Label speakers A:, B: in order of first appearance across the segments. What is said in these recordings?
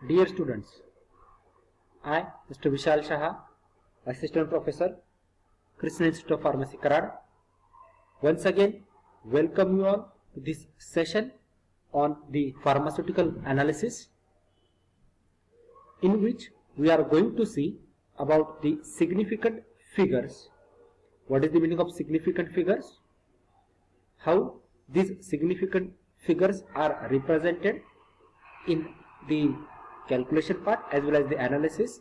A: Dear students, I, Mr. Vishal Shah, Assistant Professor, Krishna Institute of Pharmacy, Karad, once again welcome you all to this session on the pharmaceutical analysis, in which we are going to see about the significant figures. What is the meaning of significant figures? How these significant figures are represented in the calculation part as well as the analysis.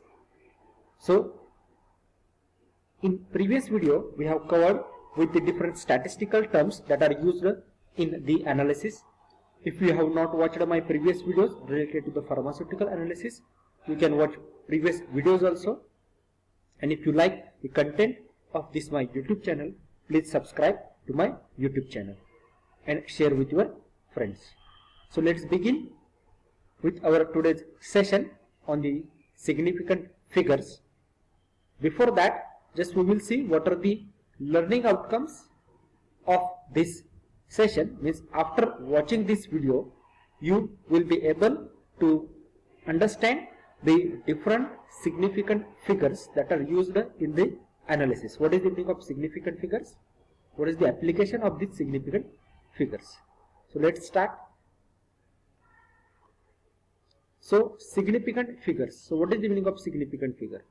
A: So in previous video we have covered with the different statistical terms that are used in the analysis. If you have not watched my previous videos related to the pharmaceutical analysis, you can watch previous videos also. And if you like the content of this my YouTube channel, please subscribe to my YouTube channel and share with your friends. So let's begin with our today's session on the significant figures. Before that, just we will see what are the learning outcomes of this session. Means after watching this video, you will be able to understand the different significant figures that are used in the analysis. What is the meaning of significant figures? What is the application of these significant figures? So let's start. So significant figures. So what is the meaning of significant figure?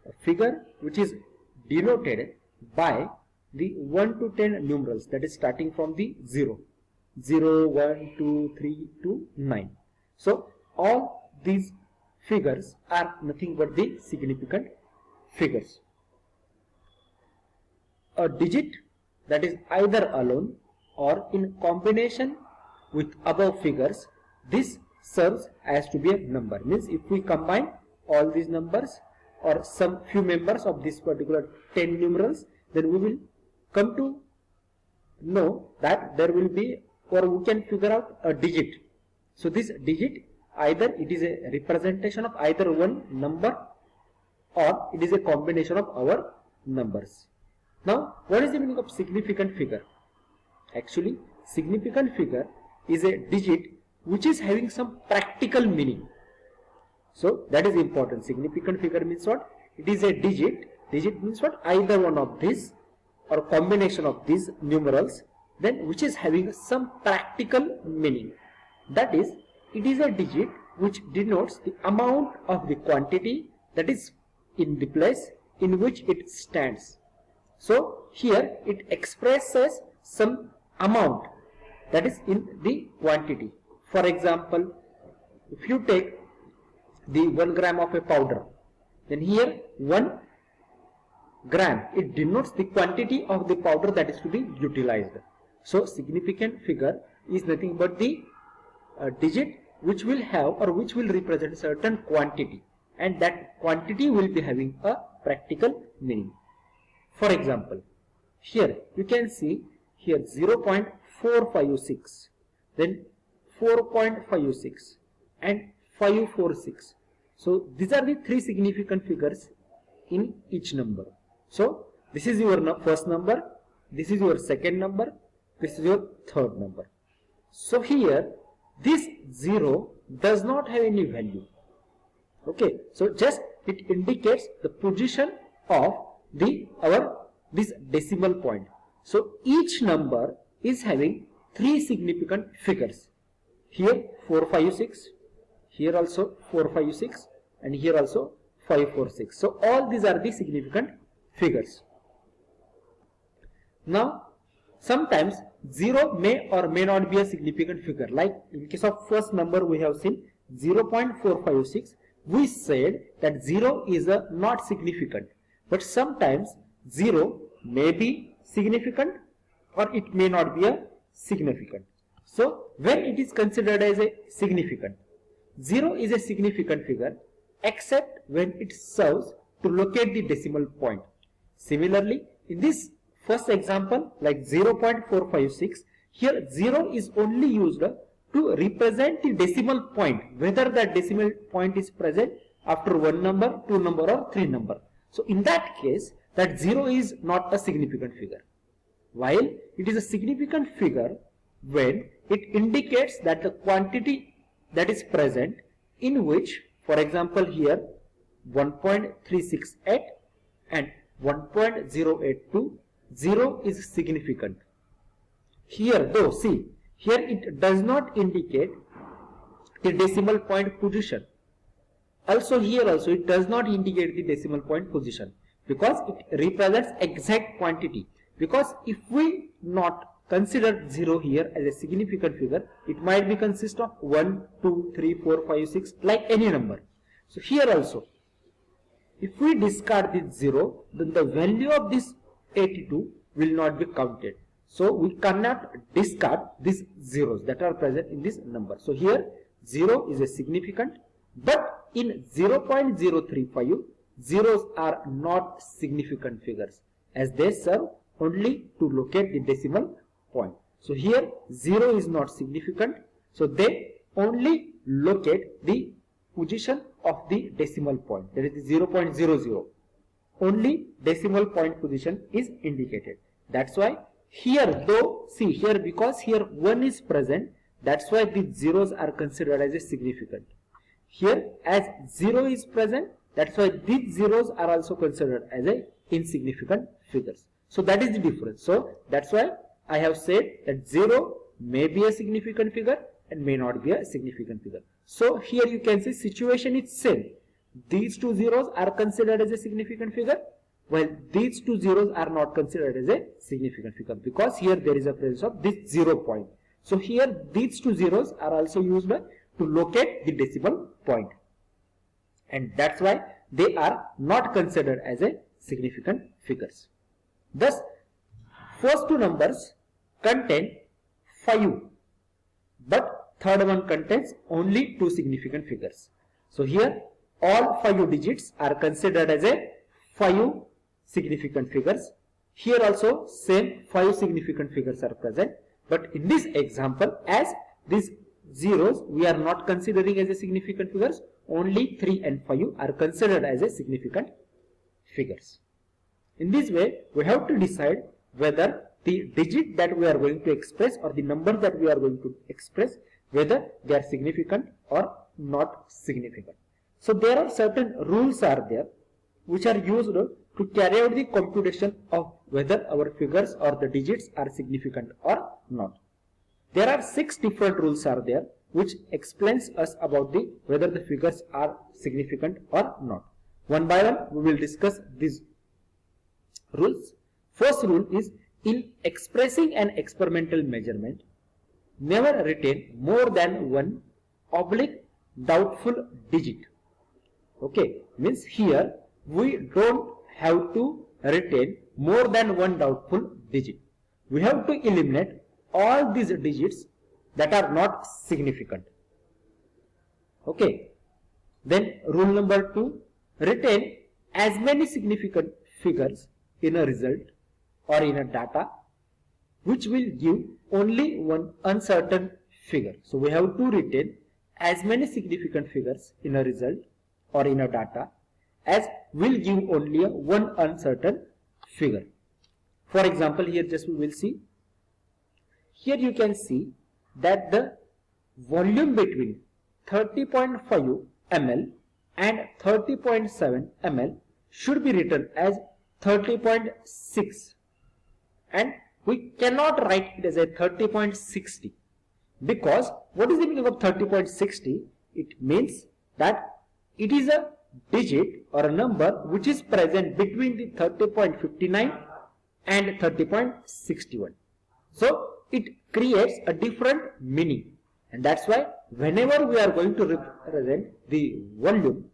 A: A figure which is denoted by the 1 to 10 numerals, that is starting from the 0, 0, 1, 2, 3 to 9. So all these figures are nothing but the significant figures. A digit that is either alone or in combination with above figures, this serves as to be a number. Means if we combine all these numbers or some few members of this particular 10 numerals, then we will come to know that there will be, or we can figure out a digit. So this digit, either it is a representation of either one number or it is a combination of our numbers. Now what is the meaning of significant figure? Actually, significant figure is a digit which is having some practical meaning. So that is important. Significant figure means what? It is a digit. Digit means what? Either one of these or combination of these numerals, then which is having some practical meaning. That is, it is a digit which denotes the amount of the quantity that is in the place in which it stands. So here it expresses some amount that is in the quantity. For example, if you take the 1 gram of a powder, then here 1 gram, it denotes the quantity of the powder that is to be utilized. So significant figure is nothing but the digit which will have or which will represent certain quantity, and that quantity will be having a practical meaning. For example, here you can see here 0.456, then 4.56 and 546. So these are the three significant figures in each number. So this is your first number, this is your second number, this is your third number. So here this 0 does not have any value. Okay, so just it indicates the position of this decimal point. So each number is having three significant figures. Here 456, here also 456, and here also 546. So all these are the significant figures. Now sometimes 0 may or may not be a significant figure. Like in case of first number we have seen 0.456, we said that 0 is not significant. But sometimes 0 may be significant or it may not be a significant. So when it is considered as a significant, 0 is a significant figure except when it serves to locate the decimal point. Similarly, in this first example, like 0.456, here 0 is only used to represent the decimal point, whether that decimal point is present after one number, two number or three number. So in that case, that 0 is not a significant figure, while it is a significant figure when it indicates that the quantity that is present in which, for example, here 1.368 and 1.082, 0 is significant. Here though, see, here it does not indicate the decimal point position. Also here also it does not indicate the decimal point position because it represents exact quantity. Because if we not consider 0 here as a significant figure, it might be consist of 1, 2, 3, 4, 5, 6 like any number. So here also, if we discard this 0, then the value of this 82 will not be counted. So we cannot discard these zeros that are present in this number. So here 0 is a significant, but in 0.035, zeros are not significant figures as they serve only to locate the decimal point. So here 0 is not significant, so they only locate the position of the decimal point, that is 0.00. Only decimal point position is indicated. That's why here though, see here, because here 1 is present, that's why the zeros are considered as a significant. Here as 0 is present, that's why these zeros are also considered as a insignificant figures. So that is the difference. So that's why I have said that 0 may be a significant figure and may not be a significant figure. So here you can see situation is same. These two zeros are considered as a significant figure, while these two zeros are not considered as a significant figure because here there is a presence of this 0 point. So here these two zeros are also used to locate the decimal point, and that's why they are not considered as a significant figures. Thus, first two numbers contain 5, but third one contains only 2 significant figures. So here all 5 digits are considered as a 5 significant figures. Here also same 5 significant figures are present, but in this example, as these zeros we are not considering as a significant figures, only 3 and 5 are considered as a significant figures. In this way, we have to decide whether the digit that we are going to express or the number that we are going to express, whether they are significant or not significant. So there are certain rules are there which are used to carry out the computation of whether our figures or the digits are significant or not. There are 6 different rules are there which explains us about the whether the figures are significant or not. One by one we will discuss these rules. First rule is, in expressing an experimental measurement, never retain more than one oblique doubtful digit. Okay, means here we don't have to retain more than one doubtful digit. We have to eliminate all these digits that are not significant. Okay, then rule number 2, retain as many significant figures in a result or in a data which will give only one uncertain figure. So we have to retain as many significant figures in a result or in a data as will give only one uncertain figure. For example, here just we will see. Here you can see that the volume between 30.5 ml and 30.7 ml should be written as 30.6, and we cannot write it as a 30.60 because what is the meaning of 30.60? It means that it is a digit or a number which is present between the 30.59 and 30.61. So it creates a different meaning, and that's why whenever we are going to represent the volume,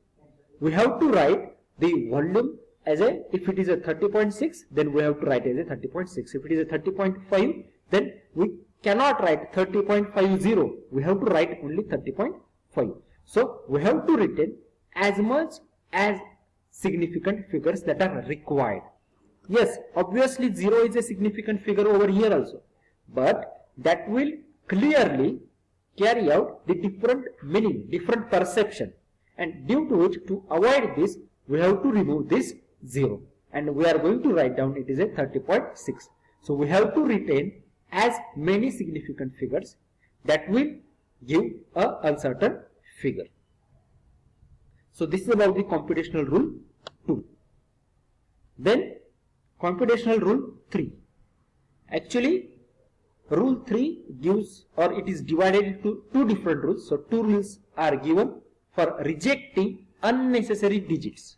A: we have to write the volume as a, if it is a 30.6, then we have to write as a 30.6. If it is a 30.5, then we cannot write 30.50. We have to write only 30.5. So we have to retain as much as significant figures that are required. Yes, obviously 0 is a significant figure over here also, but that will clearly carry out the different meaning, different perception, and due to which, to avoid this, we have to remove this 0 and we are going to write down it is a 30.6. So we have to retain as many significant figures that will give a uncertain figure. So this is about the computational rule 2. Then computational rule 3. Actually rule 3 gives, or it is divided into two different rules. So two rules are given for rejecting unnecessary digits.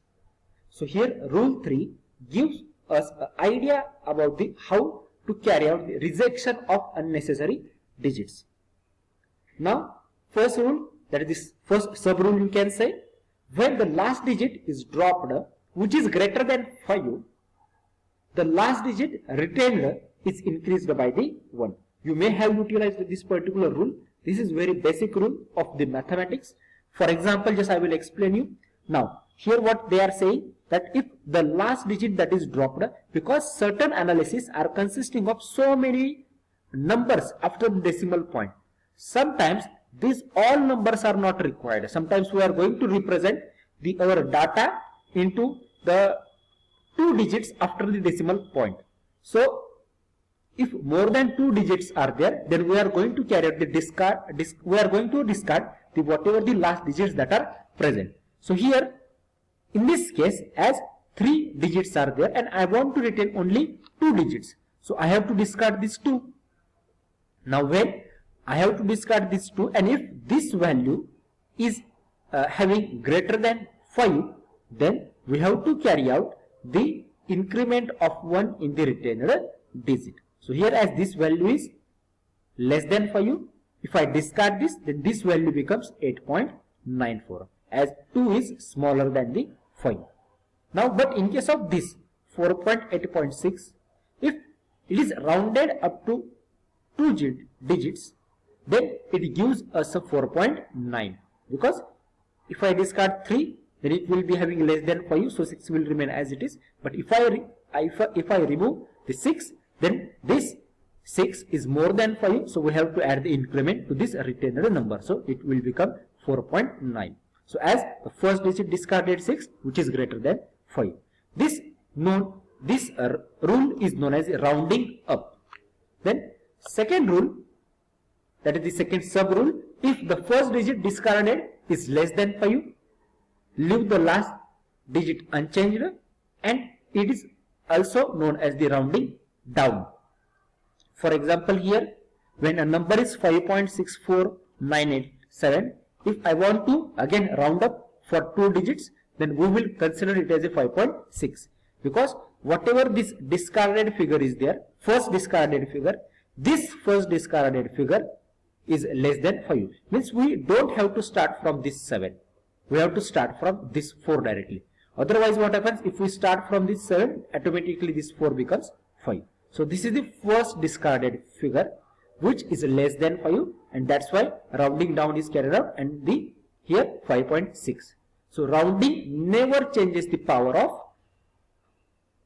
A: So here rule 3 gives us an idea about the how to carry out the rejection of unnecessary digits. Now first rule, that is this first sub rule, you can say, when the last digit is dropped which is greater than 5, the last digit retained is increased by the 1. You may have utilized this particular rule. This is very basic rule of the mathematics. For example, just I will explain you. Now here what they are saying, that if the last digit that is dropped, because certain analyses are consisting of so many numbers after the decimal point, sometimes these all numbers are not required. Sometimes we are going to represent our data into the 2 digits after the decimal point. So if more than 2 digits are there, then we are going to carry out the discard the whatever the last digits that are present. So here in this case, as 3 digits are there and I want to retain only 2 digits, so I have to discard these 2. Now when I have to discard these 2, and if this value is having greater than 5, then we have to carry out the increment of 1 in the retained digit. So here as this value is less than 5, if I discard this, then this value becomes 8.94, as 2 is smaller than the 5. Now but in case of this 4.8.6, if it is rounded up to 2 digits, then it gives us a 4.9, because if I discard 3, then it will be having less than 5, so 6 will remain as it is. But if I remove the 6, then this 6 is more than 5, so we have to add the increment to this retained number, so it will become 4.9. So as the first digit discarded 6, which is greater than 5. This rule is known as rounding up. Then second rule, that is the second sub rule, if the first digit discarded is less than 5, leave the last digit unchanged, and it is also known as the rounding down. For example, here when a number is 5.64987, if I want to again round up for 2 digits, then we will consider it as a 5.6, because whatever this discarded figure is there, first discarded figure, this first discarded figure is less than 5, means we don't have to start from this 7, we have to start from this 4 directly. Otherwise what happens, if we start from this 7, automatically this 4 becomes 5. So this is the first discarded figure which is less than 5, and that's why rounding down is carried out, and the here 5.6. So rounding never changes the power of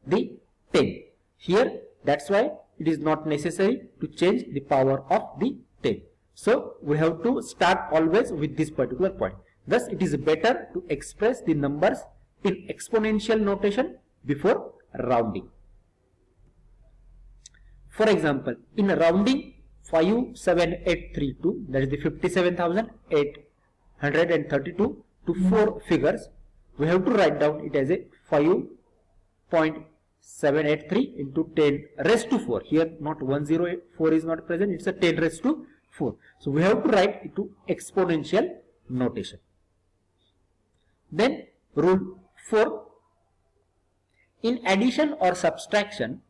A: the 10. Here that's why it is not necessary to change the power of the 10. So we have to start always with this particular point. Thus it is better to express the numbers in exponential notation before rounding. For example, in rounding 57832, that is the 57,832 to 4 figures, we have to write down it as a 5.783 into 10 raised to 4. Here not 104 is not present, it's a 10 raised to 4. So we have to write it to exponential notation. Then rule 4, in addition or subtraction,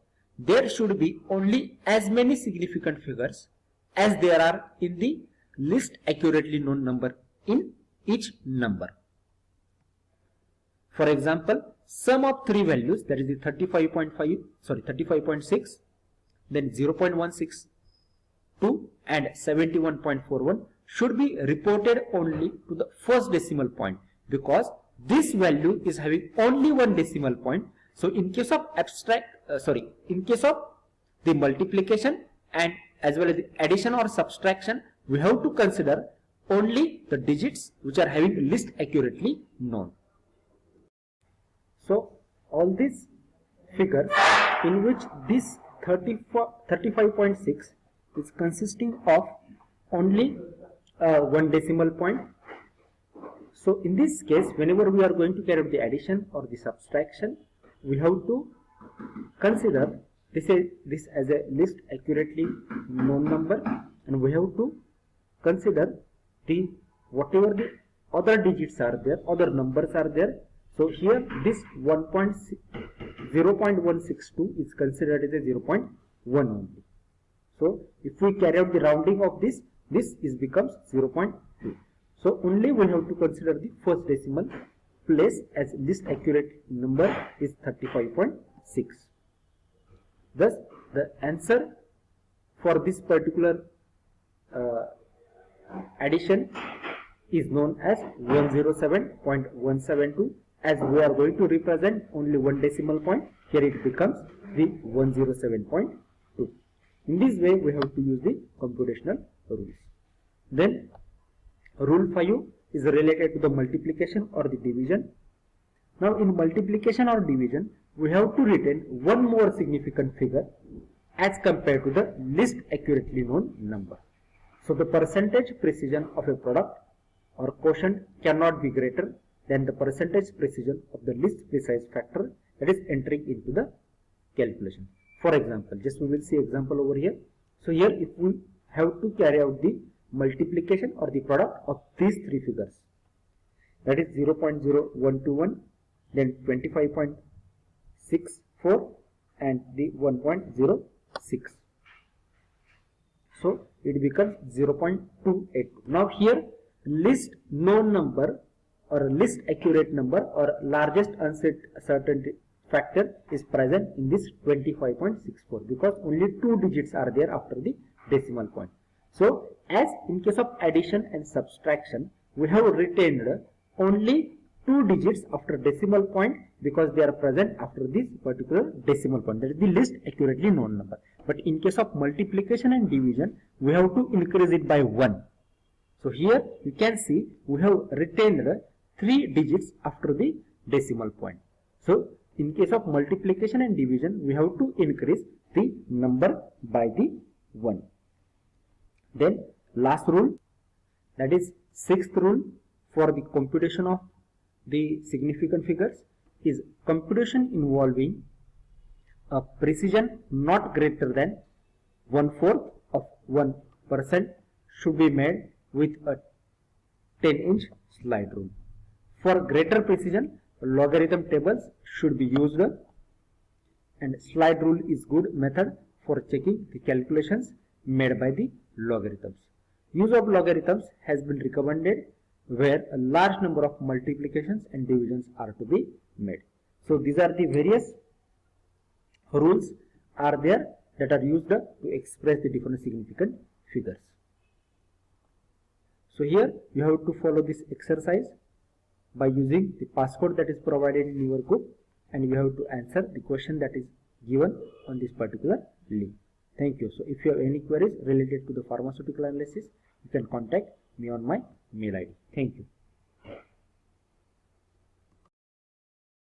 A: there should be only as many significant figures as there are in the least accurately known number in each number. For example, sum of 3 values, that is the 35.6, then 0.162 and 71.41 should be reported only to the first decimal point, because this value is having only one decimal point. So in case of in case of the multiplication and as well as the addition or subtraction, we have to consider only the digits which are having least accurately known. So all these figures in which this 35.6 is consisting of only one decimal point. So in this case, whenever we are going to carry out the addition or the subtraction, we have to consider this as a list accurately known number, and we have to consider the whatever the other digits are there, other numbers are there. So here this 0.162 is considered as a 0.1 only. So if we carry out the rounding of this is becomes 0.2. So only we have to consider the first decimal place as least accurate number is 35.6. Thus the answer for this particular addition is known as 107.172. As we are going to represent only one decimal point, here it becomes the 107.2. In this way we have to use the computational rules. Then rule 5 is related to the multiplication or the division. Now in multiplication or division, we have to retain one more significant figure as compared to the least accurately known number. So the percentage precision of a product or quotient cannot be greater than the percentage precision of the least precise factor that is entering into the calculation. For example, just we will see example over here. So here if we have to carry out the multiplication or the product of these three figures, that is 0.0121, then 25.64 and the 1.06. So it becomes 0.28. Now here least known number or least accurate number or largest uncertainty factor is present in this 25.64 because only two digits are there after the decimal point. So as in case of addition and subtraction, we have retained only two digits after decimal point because they are present after this particular decimal point, that is the least accurately known number. But in case of multiplication and division, we have to increase it by 1. So here you can see we have retained 3 digits after the decimal point. So in case of multiplication and division, we have to increase the number by the 1. Then last rule, that is sixth rule for the computation of the significant figures, is computation involving a precision not greater than 1/4 of 1% should be made with a 10-inch slide rule. For greater precision, logarithm tables should be used, and slide rule is good method for checking the calculations made by the logarithms. Use of logarithms has been recommended where a large number of multiplications and divisions are to be made. So these are the various rules are there that are used to express the different significant figures. So here you have to follow this exercise by using the passcode that is provided in your group, and you have to answer the question that is given on this particular link. Thank you. So if you have any queries related to the pharmaceutical analysis, you can contact me on my mail ID. Thank you.